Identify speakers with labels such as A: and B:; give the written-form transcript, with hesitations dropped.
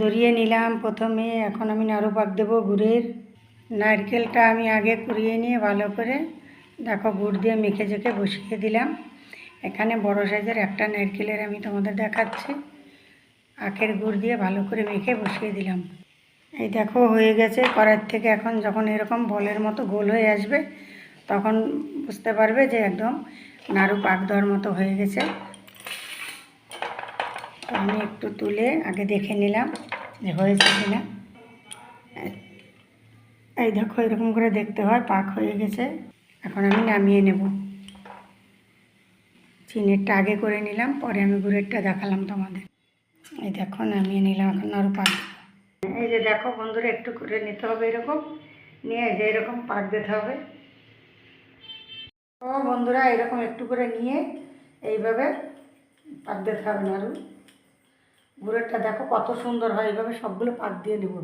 A: ধরিয়ে নিলাম প্রথমে। এখন আমি নাড়ু পাক দেবো গুড়ের। নারকেলটা আমি আগে কুড়িয়ে নিয়ে ভালো করে দেখো গুড় দিয়ে মেখে জেখে বসিয়ে দিলাম। এখানে বড় সাইজের একটা নারকেলের আমি তোমাদের দেখাচ্ছি। আখের গুড় দিয়ে ভালো করে মেখে বসিয়ে দিলাম। এই দেখো হয়ে গেছে কড়াইয়ের থেকে। এখন যখন এরকম বলের মতো গোল হয়ে আসবে তখন বুঝতে পারবে যে একদম নাড়ু পাক দেওয়ার মতো হয়ে গেছে। তো আমি একটু তুলে আগে দেখে নিলাম যে হয়েছে কিনা। এই দেখো এরকম করে দেখতে হয় পাক হয়ে গেছে। এখন আমি নামিয়ে নেব। চিনিরটা আগে করে নিলাম, পরে আমি গুড়েরটা দেখালাম তোমাদের। এই দেখো নামিয়ে নিলাম। এখন আরও পাক। এই যে দেখো বন্ধুরা, একটু করে নিতে হবে এরকম নিয়ে, যে এরকম পাক দিতে হবে। তো বন্ধুরা এরকম একটু করে নিয়ে এইভাবে পাক দিতে হবে নাড়ু। গুড়েরটা দেখো কত সুন্দর হয়। এইভাবে সবগুলো পাক দিয়ে নেব।